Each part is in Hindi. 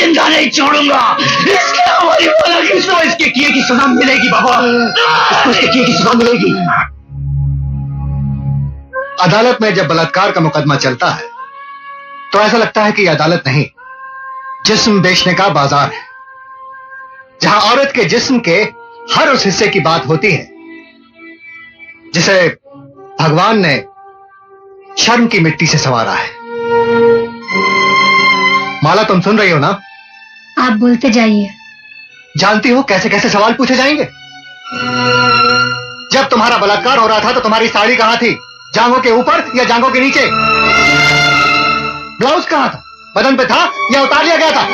जिंदा नहीं छोड़ूंगा। इसके हमारी वाला किसको इसके किए की सजा मिलेगी बाबा, इसको इसके किए की सजा मिलेगी। अदालत में जब बलात्कार का मुकदमा चलता है तो ऐसा लगता है कि यह अदालत नहीं, जिस्म बेचने का बाजार है, जहां औरत के जिस्म के हर उस हिस्से की बात होती है जिसे भगवान ने शर्म की मिट्टी से संवारा है। माला, तुम सुन रही हो ना? आप बोलते जाइए। जानती हो कैसे कैसे सवाल पूछे जाएंगे? जब तुम्हारा बलात्कार हो रहा था तो तुम्हारी साड़ी कहां थी? जांघों के ऊपर या जांघों के नीचे? ब्लाउज कहां था? बदन पे था या उतार लिया गया था?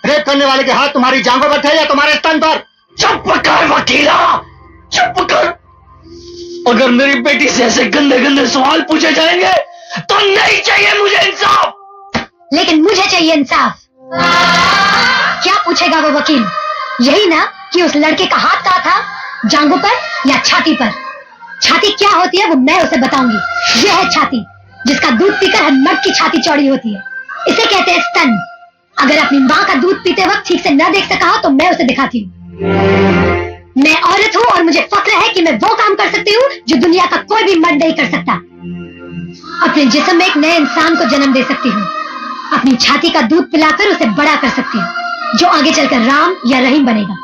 रेप करने वाले के हाथ तुम्हारी जांघों पर थे या तुम्हारे स्तन पर? चुप कर वकीला, चुप कर। अगर मेरी बेटी से ऐसे गंदे गंदे सवाल पूछे जाएंगे तो नहीं चाहिए मुझे इंसाफ। लेकिन मुझे चाहिए इंसाफ। क्या पूछेगा वो वकील? यही ना कि उस लड़के का हाथ कहाँ था, जांघों पर या छाती पर? छाती क्या होती है वो मैं उसे बताऊंगी। यह है छाती, जिसका दूध पीकर हर मर्द की छाती चौड़ी होती है। इसे कहते हैं स्तन। अगर अपनी माँ का दूध पीते वक्त ठीक से न देख सका हो तो मैं उसे दिखाती हूँ। मैं औरत हूँ और मुझे फक्र है कि मैं वो काम कर सकती हूँ जो दुनिया का कोई भी मर्द नहीं कर सकता। अपने जिस्म में एक नए इंसान को जन्म दे सकती हूँ। अपनी छाती का दूध पिलाकर उसे बड़ा कर सकती हूँ, जो आगे चलकर राम या रहीम बनेगा।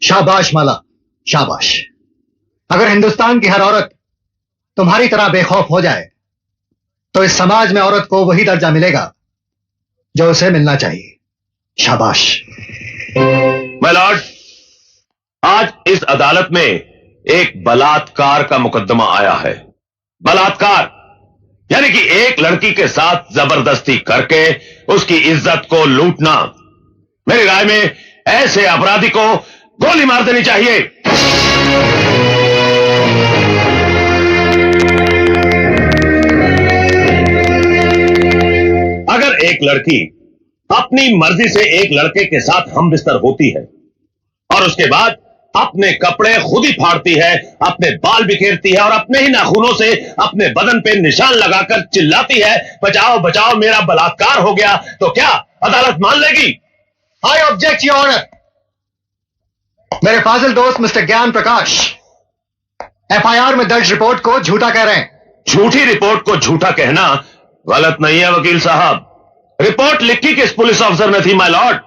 शाबाश माला, शाबाश। अगर हिंदुस्तान की हर औरत तुम्हारी तरह बेखौफ हो जाए तो इस समाज में औरत को वही दर्जा मिलेगा जो उसे मिलना चाहिए। शाबाश। माय लॉर्ड, आज इस अदालत में एक बलात्कार का मुकदमा आया है। बलात्कार यानी कि एक लड़की के साथ जबरदस्ती करके उसकी इज्जत को लूटना। मेरी राय में ऐसे अपराधी को गोली मार देनी चाहिए। अगर एक लड़की अपनी मर्जी से एक लड़के के साथ हम बिस्तर होती है और उसके बाद अपने कपड़े खुद ही फाड़ती है, अपने बाल बिखेरती है और अपने ही नाखूनों से अपने बदन पे निशान लगाकर चिल्लाती है, बचाओ बचाओ मेरा बलात्कार हो गया, तो क्या अदालत मान लेगी? I object your honour. मेरे फाजिल दोस्त मिस्टर ज्ञान प्रकाश एफआईआर में दर्ज रिपोर्ट को झूठा कह रहे हैं। झूठी रिपोर्ट को झूठा कहना गलत नहीं है वकील साहब। रिपोर्ट लिखी किस पुलिस ऑफिसर ने थी माय लॉर्ड?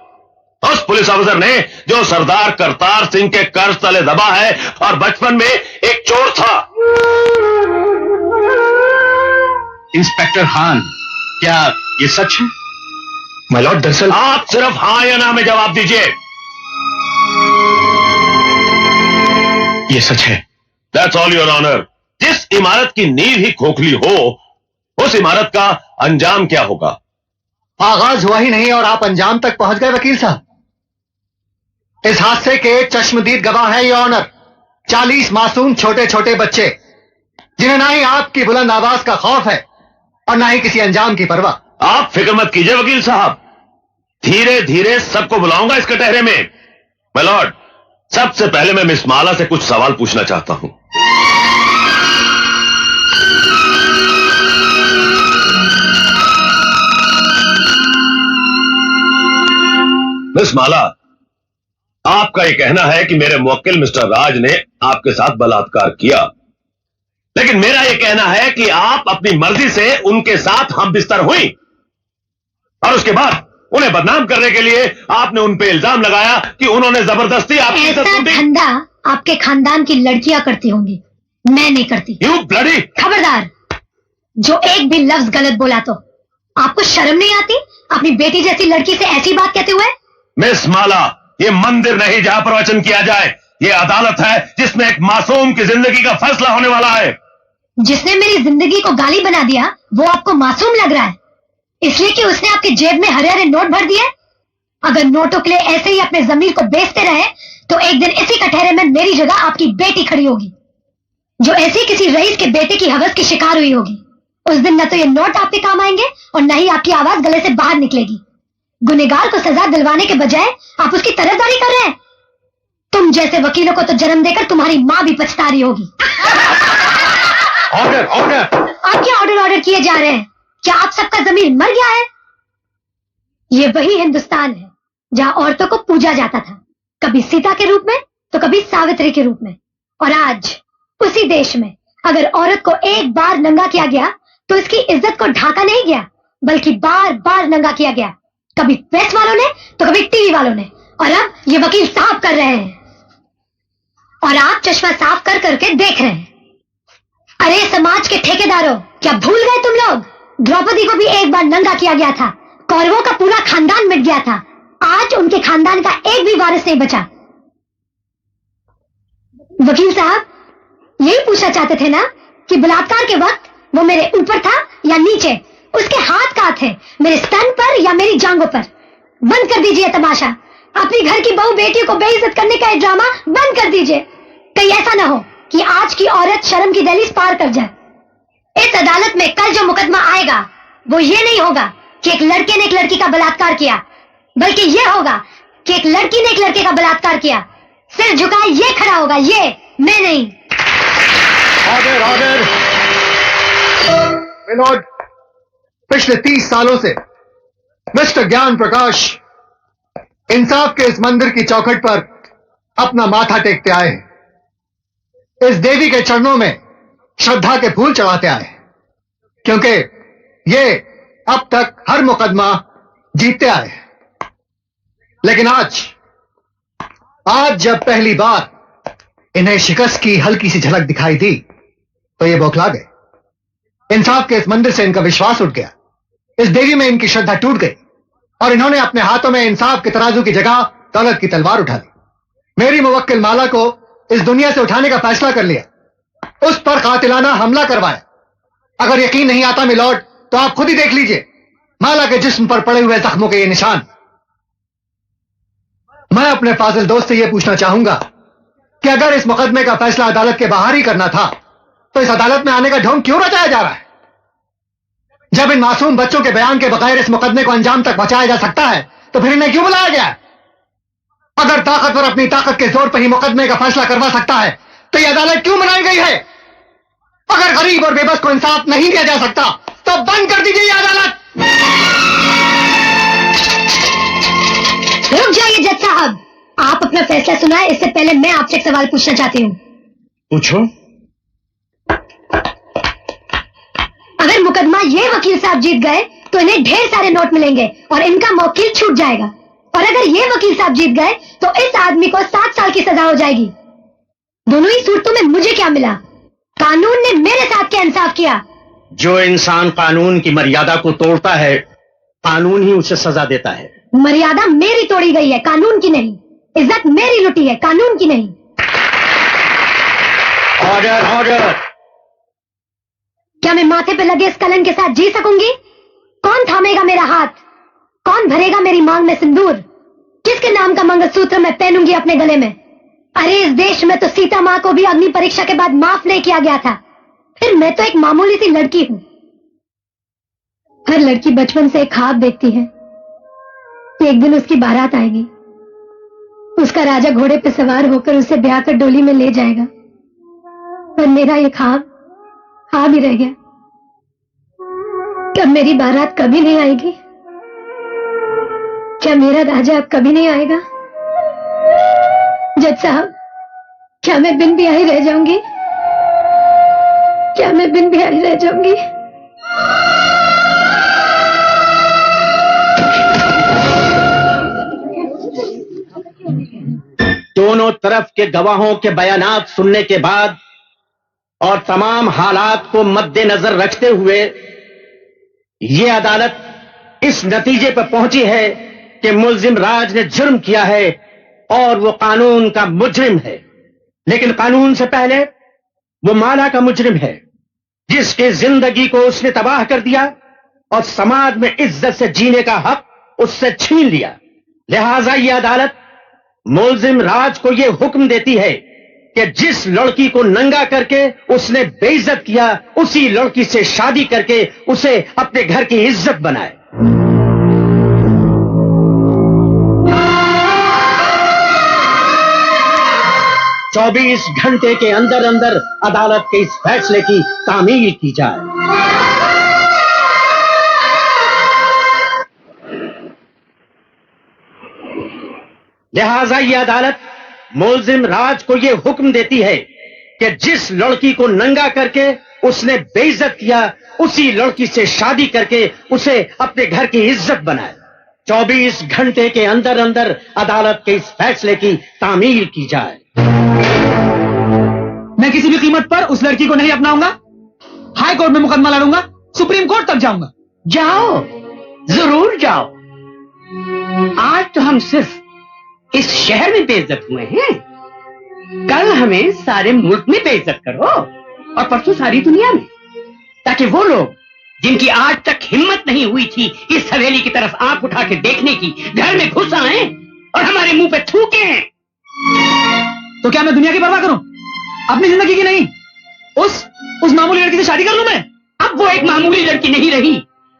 उस पुलिस ऑफिसर ने जो सरदार करतार सिंह के कर्ज तले दबा है और बचपन में एक चोर था। इंस्पेक्टर खान, क्या ये सच है? माय लॉर्ड, दरअसल आप सिर्फ हां या ना में जवाब दीजिए। ये सच है। That's all your honour. जिस इमारत की नींव ही खोखली हो, उस इमारत का अंजाम क्या होगा? आगाज हुआ ही नहीं और आप अंजाम तक पहुंच गए वकील साहब। इस हादसे के चश्मदीद गवाह हैं योर ऑनर 40 मासूम छोटे छोटे बच्चे, जिन्हें ना ही आपकी बुलंद आवाज का खौफ है और ना ही किसी अंजाम की परवाह। आप फिक्र मत कीजिए वकील साहब, धीरे धीरे सबको बुलाऊंगा इस कटहरे में। माय लॉर्ड, सबसे पहले मैं मिस माला से कुछ सवाल पूछना चाहता हूं। मिस माला, आपका यह कहना है कि मेरे मुवक्किल मिस्टर राज ने आपके साथ बलात्कार किया, लेकिन मेरा यह कहना है कि आप अपनी मर्जी से उनके साथ हम बिस्तर हुई और उसके बाद उन्हें बदनाम करने के लिए आपने उन पे इल्जाम लगाया कि उन्होंने जबरदस्ती आपकी इज्जत ऐसा लूटी। धंधा आपके खानदान की लड़कियां करती होंगी, मैं नहीं करती। You bloody! खबरदार, जो एक भी लफ्ज गलत बोला तो आपको शर्म नहीं आती अपनी बेटी जैसी लड़की से ऐसी बात कहते हुए? मिस माला, ये मंदिर नहीं जहां प्रवचन किया जाए, ये अदालत है जिसमें एक मासूम की जिंदगी का फैसला होने वाला है। जिसने मेरी जिंदगी को गाली बना दिया वो आपको मासूम लग रहा है, इसलिए कि उसने आपकी जेब में हरे हरे नोट भर दिए? अगर नोटों के लिए ऐसे ही अपने जमीर को बेचते रहे तो एक दिन इसी कटहरे में मेरी जगह आपकी बेटी खड़ी होगी, जो ऐसे किसी रईस के बेटे की हवस की शिकार हुई होगी। उस दिन न तो ये नोट आपके काम आएंगे और न ही आपकी आवाज गले से बाहर निकलेगी। गुनहगार को सजा दिलवाने के बजाय आप उसकी तरफदारी कर रहे हैं। तुम जैसे वकीलों को तो जन्म देकर तुम्हारी माँ भी पछता रही होगी। Order order. आप क्या ऑर्डर ऑर्डर किए जा रहे हैं? क्या आप सबका जमीर मर गया है? ये वही हिंदुस्तान है जहां औरतों को पूजा जाता था, कभी सीता के रूप में तो कभी सावित्री के रूप में। और आज उसी देश में अगर औरत को एक बार नंगा किया गया तो इसकी इज्जत को ढाका नहीं गया, बल्कि बार बार नंगा किया गया, कभी प्रेस वालों ने तो कभी टीवी वालों ने, और अब ये वकील साफ कर रहे हैं और आप चश्मा साफ कर करके देख रहे हैं। अरे समाज के ठेकेदारों, क्या भूल गए तुम लोग? द्रौपदी को भी एक बार नंगा किया गया था, कौरवों का पूरा खानदान मिट गया था, आज उनके खानदान का एक भी वारिस नहीं बचा। वकील साहब, यही पूछना चाहते थे ना कि बलात्कार के वक्त वो मेरे ऊपर था या नीचे, उसके हाथ कहाँ थे, मेरे स्तन पर या मेरी जांघों पर? बंद कर दीजिए तमाशा, अपनी घर की बहू बेटियों को बेइज्जत करने का ये ड्रामा बंद कर दीजिए। कहीं ऐसा ना हो कि आज की औरत शर्म की दहलीज पार कर जाए। इस अदालत में कल जो मुकदमा आएगा वो ये नहीं होगा कि एक लड़के ने एक लड़की का बलात्कार किया, बल्कि ये होगा कि एक लड़की ने एक लड़के का बलात्कार किया। सिर झुकाए ये खड़ा होगा, ये मैं नहीं। Order, order. विनोद, पिछले 30 सालों से मिस्टर ज्ञान प्रकाश इंसाफ के इस मंदिर की चौखट पर अपना माथा टेकते आए, इस देवी के चरणों में श्रद्धा के फूल चढ़ाते आए, क्योंकि ये अब तक हर मुकदमा जीतते आए। लेकिन आज जब पहली बार इन्हें शिकस्त की हल्की सी झलक दिखाई दी तो ये बौखला गए। इंसाफ के इस मंदिर से इनका विश्वास उठ गया, इस देवी में इनकी श्रद्धा टूट गई और इन्होंने अपने हाथों में इंसाफ के तराजू की जगह दौलत की तलवार उठा ली। मेरी मुवक्किल माला को इस दुनिया से उठाने का फैसला कर लिया, उस पर कातिलाना हमला करवाया। अगर यकीन नहीं आता मिलॉर्ड तो आप खुद ही देख लीजिए माला के जिस्म पर पड़े हुए जख्मों के ये निशान। मैं अपने फाजिल दोस्त से यह पूछना चाहूंगा कि अगर इस मुकदमे का फैसला अदालत के बाहर ही करना था तो इस अदालत में आने का ढोंग क्यों रचाया जा रहा है? जब इन मासूम बच्चों के बयान के बगैर इस मुकदमे को अंजाम तक पहुंचाया जा सकता है तो फिर इन्हें क्यों बुलाया गया? अगर ताकतवर अपनी ताकत के जोर पर ही मुकदमे का फैसला करवा सकता है तो यह अदालत क्यों बनाई गई है? अगर गरीब और बेबस को इंसाफ नहीं दिया जा सकता तो बंद कर दीजिए यह अदालत। रुक जाइए जज साहब, आप अपना फैसला सुनाए इससे पहले मैं आपसे एक सवाल पूछना चाहती हूँ। पूछो। अगर मुकदमा ये वकील साहब जीत गए तो इन्हें ढेर सारे नोट मिलेंगे और इनका मौकिल छूट जाएगा, और अगर ये वकील साहब जीत गए तो इस आदमी को 7 साल की सजा हो जाएगी। दोनों ही सूरतों में मुझे क्या मिला? कानून ने मेरे साथ क्या इंसाफ किया? जो इंसान कानून की मर्यादा को तोड़ता है कानून ही उसे सजा देता है। मर्यादा मेरी तोड़ी गई है, कानून की नहीं। इज्जत मेरी लुटी है, कानून की नहीं। Order, order. क्या मैं माथे पे लगे इस कलंक के साथ जी सकूंगी? कौन थामेगा मेरा हाथ? कौन भरेगा मेरी मांग में सिंदूर? किसके नाम का मंगलसूत्र मैं पहनूंगी अपने गले में? अरे इस देश में तो सीता माँ को भी अग्नि परीक्षा के बाद माफ नहीं किया गया था, फिर मैं तो एक मामूली सी लड़की हूं। हर लड़की बचपन से एक ख्वाब देखती है कि एक दिन उसकी बारात आएगी, उसका राजा घोड़े पे सवार होकर उसे ब्याह कर डोली में ले जाएगा। पर मेरा ये ख्वाब ही रह गया। क्या मेरी बारात कभी नहीं आएगी? क्या मेरा राजा अब कभी नहीं आएगा? जज साहब, क्या मैं बिन ब्याही रह जाऊंगी? क्या मैं बिन ब्याही रह जाऊंगी? दोनों तरफ के गवाहों के बयानात सुनने के बाद और तमाम हालात को मद्देनजर रखते हुए यह अदालत इस नतीजे पर पहुंची है कि मुल्जिम राज ने जुर्म किया है और वो कानून का मुजरिम है। लेकिन कानून से पहले वो माला का मुजरिम है, जिसकी जिंदगी को उसने तबाह कर दिया और समाज में इज्जत से जीने का हक उससे छीन लिया। लिहाजा यह अदालत मुल्जिम राज को यह हुक्म देती है कि जिस लड़की को नंगा करके उसने बेइज्जत किया, उसी लड़की से शादी करके उसे अपने घर की इज्जत बनाए। चौबीस घंटे के अंदर अंदर अदालत के इस फैसले की तामील की जाए। लिहाजा ये अदालत मुल्जिम राज को ये हुक्म देती है कि जिस लड़की को नंगा करके उसने बेइज्जत किया, उसी लड़की से शादी करके उसे अपने घर की इज्जत बनाए। 24 घंटे के अंदर अंदर अदालत के इस फैसले की तामील की जाए। मैं किसी भी कीमत पर उस लड़की को नहीं अपनाऊंगा। हाई कोर्ट में मुकदमा लड़ूंगा, सुप्रीम कोर्ट तक जाऊंगा। जाओ, जरूर जाओ। आज तो हम सिर्फ इस शहर में बेइज्जत हुए हैं, कल हमें सारे मुल्क में बेइज्जत करो और परसों सारी दुनिया में, ताकि वो लोग जिनकी आज तक हिम्मत नहीं हुई थी इस हवेली की तरफ आंख उठा के देखने की, घर में घुस आए और हमारे मुंह पे थूके हैं। तो क्या मैं दुनिया की परवाह करूं, अपनी जिंदगी की नहीं? उस मामूली लड़की से शादी कर लूं मैं? अब वो एक मामूली लड़की नहीं रही,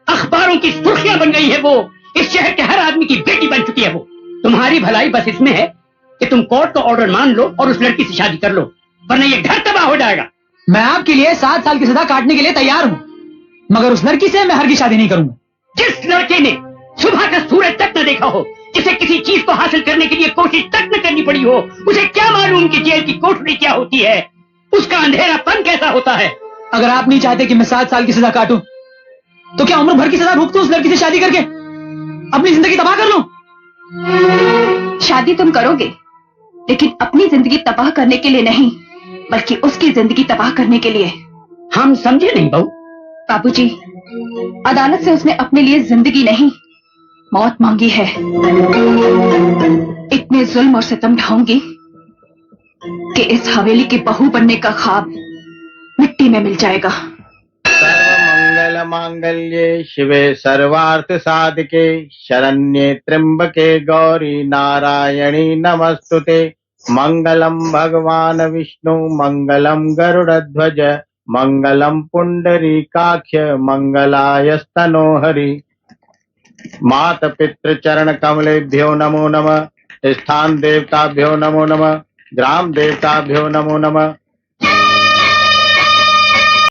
अखबारों की सुर्खियां बन गई है। वो इस शहर के हर आदमी की बेटी बन चुकी है। वो तुम्हारी भलाई बस इसमें है कि तुम कोर्ट का ऑर्डर मान लो और उस लड़की से शादी कर लो, वरना ये घर तबाह हो जाएगा। मैं आपके लिए 7 साल की सजा काटने के लिए तैयार हूं, मगर उस लड़की से मैं हरगिज़ शादी नहीं करूंगा। जिस लड़के ने सुबह का सूरज तक न देखा हो, जिसे किसी चीज को हासिल करने के लिए कोशिश तक न करनी पड़ी हो, उसे क्या मालूम कि जेल की कोठरी क्या होती है, उसका अंधेरापन कैसा होता है। अगर आप नहीं चाहते कि मैं 7 साल की सजा काटूं, तो क्या उम्र भर की सजा भुगतूं उस लड़की से शादी करके, अपनी जिंदगी तबाह कर लूं? शादी तुम करोगे, लेकिन अपनी जिंदगी तबाह करने के लिए नहीं, बल्कि उसकी जिंदगी तबाह करने के लिए। हम समझे नहीं बहू। बाबूजी, अदालत से उसने अपने लिए जिंदगी नहीं, मौत मांगी है। इतने जुल्म और सितम ढाऊंगी कि इस हवेली की बहू बनने का ख्वाब मिट्टी में मिल जाएगा। सर्वमंगल मांगल्ये शिवे सर्वार्थ साधके शरण्ये त्र्यंबके गौरी नारायणी नमस्तुते। मंगलम भगवान विष्णु मंगलम गरुड़ध्वज मंगलम पुंडरीकाक्ष मंगलायस्तनो हरि। मात पितृ चरण कमलेभ्यो नमो नमः। स्थान देवताभ्यो नमो नमः। ग्राम देवताभ्यो नमो नमः।